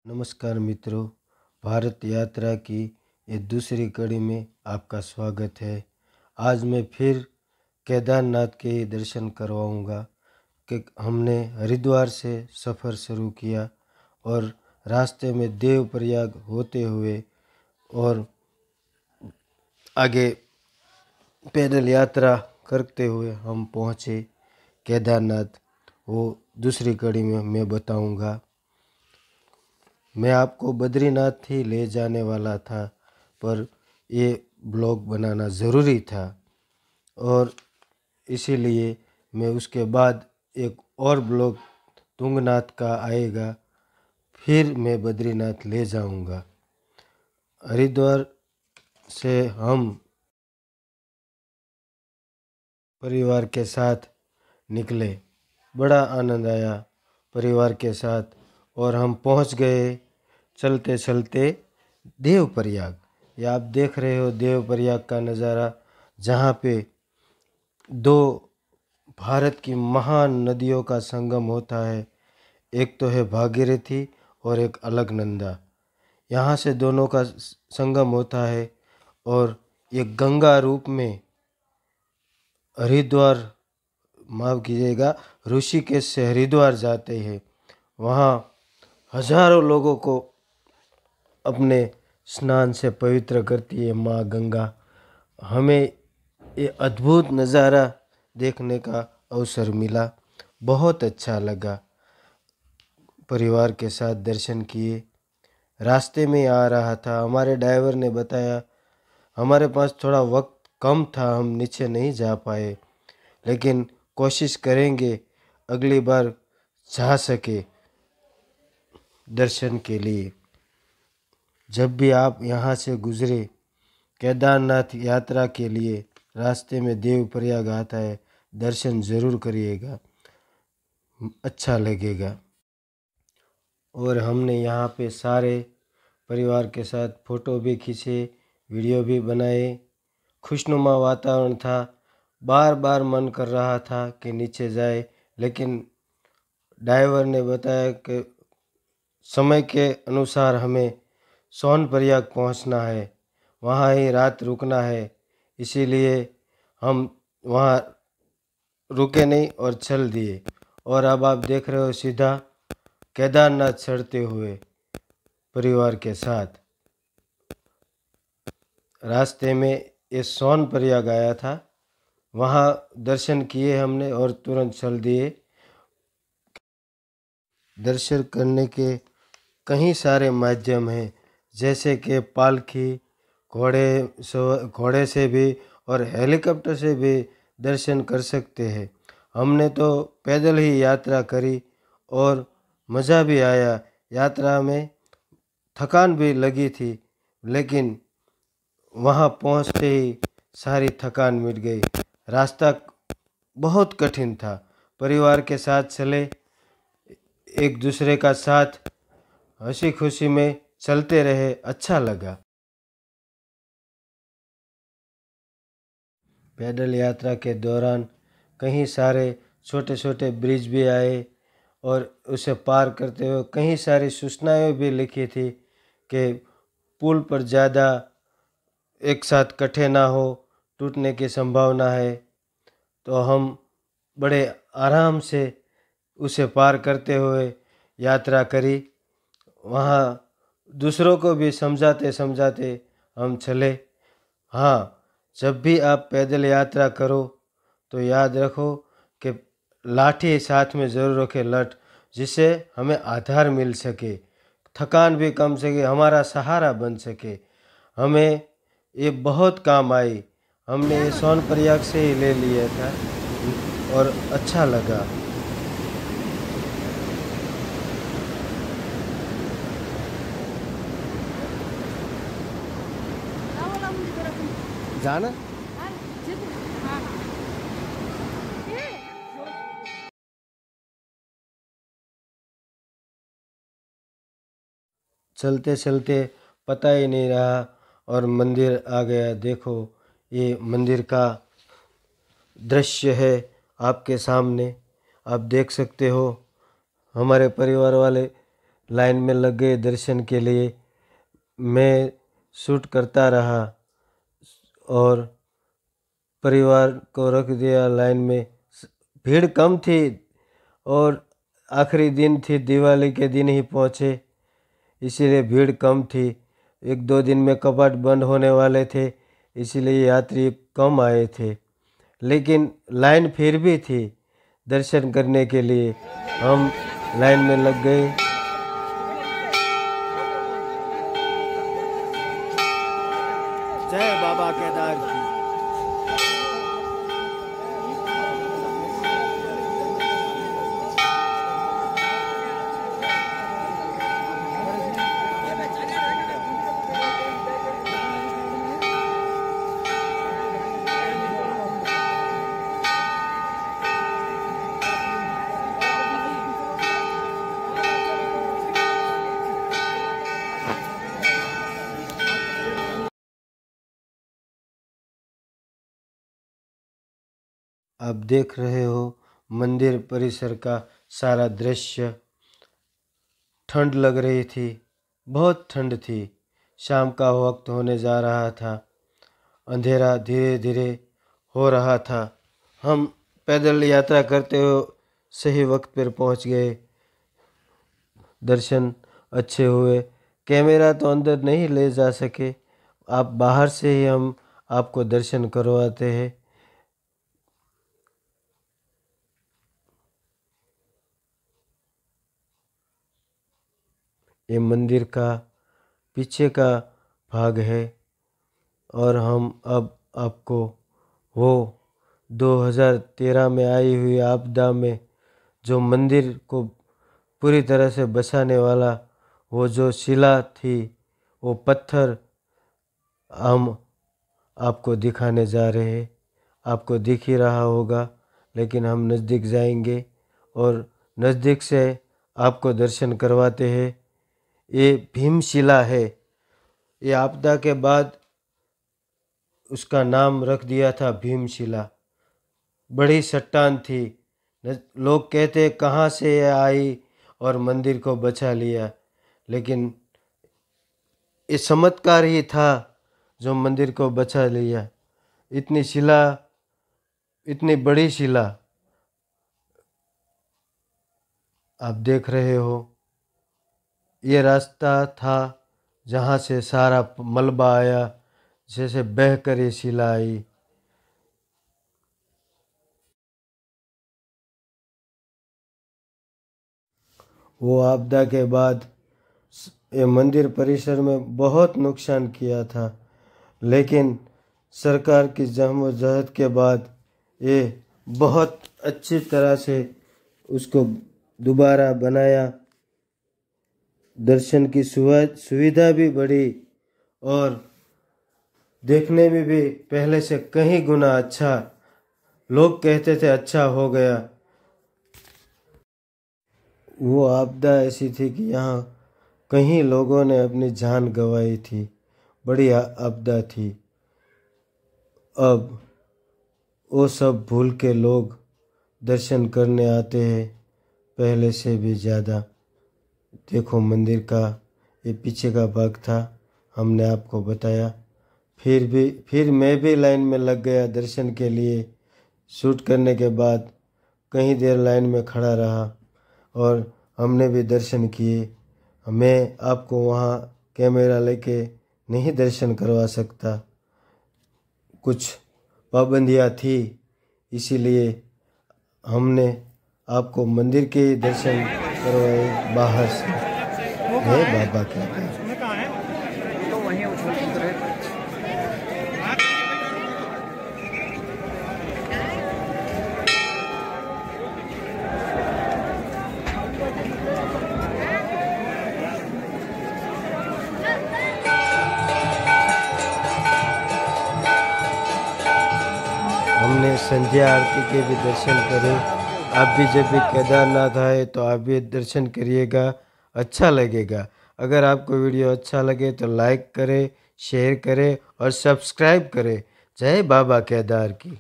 नमस्कार मित्रों, भारत यात्रा की ये दूसरी कड़ी में आपका स्वागत है। आज मैं फिर केदारनाथ के दर्शन करवाऊंगा कि हमने हरिद्वार से सफ़र शुरू किया और रास्ते में देवप्रयाग होते हुए और आगे पैदल यात्रा करते हुए हम पहुँचे केदारनाथ। वो दूसरी कड़ी में मैं बताऊंगा। मैं आपको बद्रीनाथ ही ले जाने वाला था, पर ये ब्लॉग बनाना ज़रूरी था और इसीलिए मैं उसके बाद एक और ब्लॉग तुंगनाथ का आएगा, फिर मैं बद्रीनाथ ले जाऊंगा। हरिद्वार से हम परिवार के साथ निकले, बड़ा आनंद आया परिवार के साथ और हम पहुंच गए चलते चलते देवप्रयाग। ये आप देख रहे हो देवप्रयाग का नज़ारा, जहाँ पे दो भारत की महान नदियों का संगम होता है। एक तो है भागीरथी और एक अलकनंदा। यहाँ से दोनों का संगम होता है और ये गंगा रूप में हरिद्वार, माफ़ कीजिएगा, ऋषिकेश से हरिद्वार जाते हैं। वहाँ हजारों लोगों को अपने स्नान से पवित्र करती है माँ गंगा। हमें ये अद्भुत नज़ारा देखने का अवसर मिला, बहुत अच्छा लगा। परिवार के साथ दर्शन किए। रास्ते में आ रहा था, हमारे ड्राइवर ने बताया, हमारे पास थोड़ा वक्त कम था, हम नीचे नहीं जा पाए, लेकिन कोशिश करेंगे अगली बार जा सके दर्शन के लिए। जब भी आप यहाँ से गुजरे केदारनाथ यात्रा के लिए, रास्ते में देवप्रयाग आता है, दर्शन ज़रूर करिएगा, अच्छा लगेगा। और हमने यहाँ पे सारे परिवार के साथ फ़ोटो भी खींचे, वीडियो भी बनाए। खुशनुमा वातावरण था, बार बार मन कर रहा था कि नीचे जाए, लेकिन ड्राइवर ने बताया कि समय के अनुसार हमें सोनप्रयाग पहुंचना है, वहाँ ही रात रुकना है। इसीलिए हम वहाँ रुके नहीं और चल दिए। और अब आप देख रहे हो सीधा केदारनाथ चढ़ते हुए परिवार के साथ। रास्ते में ये सोनप्रयाग आया था, वहाँ दर्शन किए हमने और तुरंत चल दिए। दर्शन करने के कई सारे माध्यम हैं, जैसे कि पालकी, घोड़े से भी और हेलीकॉप्टर से भी दर्शन कर सकते हैं। हमने तो पैदल ही यात्रा करी और मज़ा भी आया। यात्रा में थकान भी लगी थी, लेकिन वहाँ पहुँचते ही सारी थकान मिट गई। रास्ता बहुत कठिन था, परिवार के साथ चले, एक दूसरे का साथ हंसी खुशी में चलते रहे, अच्छा लगा। पैदल यात्रा के दौरान कई सारे छोटे छोटे ब्रिज भी आए और उसे पार करते हुए कई सारी सूचनाएं भी लिखी थी कि पुल पर ज़्यादा एक साथ इकट्ठे ना हो, टूटने की संभावना है। तो हम बड़े आराम से उसे पार करते हुए यात्रा करी। वहाँ दूसरों को भी समझाते समझाते हम चले। हाँ, जब भी आप पैदल यात्रा करो तो याद रखो कि लाठी साथ में ज़रूर रखें, लठ, जिससे हमें आधार मिल सके, थकान भी कम सके, हमारा सहारा बन सके। हमें ये बहुत काम आई। हमने ये सोनप्रयाग से ही ले लिया था और अच्छा लगा। जाना चलते चलते पता ही नहीं रहा और मंदिर आ गया। देखो, ये मंदिर का दृश्य है आपके सामने, आप देख सकते हो। हमारे परिवार वाले लाइन में लग गए दर्शन के लिए। मैं शूट करता रहा और परिवार को रख दिया लाइन में। भीड़ कम थी और आखिरी दिन थी, दिवाली के दिन ही पहुँचे, इसीलिए भीड़ कम थी। 1-2 दिन में कपाट बंद होने वाले थे, इसीलिए यात्री कम आए थे, लेकिन लाइन फिर भी थी दर्शन करने के लिए। हम लाइन में लग गए। जय बाबा केदार की। आप देख रहे हो मंदिर परिसर का सारा दृश्य। ठंड लग रही थी, बहुत ठंड थी। शाम का वक्त होने जा रहा था, अंधेरा धीरे धीरे हो रहा था। हम पैदल यात्रा करते हुए सही वक्त पर पहुंच गए। दर्शन अच्छे हुए। कैमरा तो अंदर नहीं ले जा सके, आप बाहर से ही हम आपको दर्शन करवाते हैं। ये मंदिर का पीछे का भाग है और हम अब आपको वो 2013 में आई हुई आपदा में जो मंदिर को पूरी तरह से बचाने वाला वो जो शिला थी, वो पत्थर हम आपको दिखाने जा रहे हैं। आपको दिख ही रहा होगा, लेकिन हम नज़दीक जाएंगे और नज़दीक से आपको दर्शन करवाते हैं। ये भीमशिला है। ये आपदा के बाद उसका नाम रख दिया था भीमशिला। बड़ी चट्टान थी। लोग कहते कहाँ से ये आई और मंदिर को बचा लिया, लेकिन ये चमत्कार ही था जो मंदिर को बचा लिया। इतनी शिला, इतनी बड़ी शिला आप देख रहे हो। ये रास्ता था जहाँ से सारा मलबा आया, जैसे बहकर ये शिला आई। वो आपदा के बाद ये मंदिर परिसर में बहुत नुकसान किया था, लेकिन सरकार की जहमत के बाद ये बहुत अच्छी तरह से उसको दोबारा बनाया। दर्शन की सुविधा भी बढ़ी और देखने में भी पहले से कहीं गुना अच्छा। लोग कहते थे अच्छा हो गया। वो आपदा ऐसी थी कि यहाँ कहीं लोगों ने अपनी जान गंवाई थी। बड़ी आपदा थी। अब वो सब भूल के लोग दर्शन करने आते हैं पहले से भी ज़्यादा। देखो मंदिर का ये पीछे का भाग था, हमने आपको बताया। फिर मैं भी लाइन में लग गया दर्शन के लिए। शूट करने के बाद कहीं देर लाइन में खड़ा रहा और हमने भी दर्शन किए। मैं आपको वहाँ कैमरा लेके नहीं दर्शन करवा सकता, कुछ पाबंदियाँ थी, इसीलिए हमने आपको मंदिर के दर्शन करवाए बाहर से। है बाबा क्या हमने संध्या आरती के भी दर्शन करे। आप भी जब भी केदारनाथ आए तो आप भी दर्शन करिएगा, अच्छा लगेगा। अगर आपको वीडियो अच्छा लगे तो लाइक करें, शेयर करें और सब्सक्राइब करें। जय बाबा केदार की।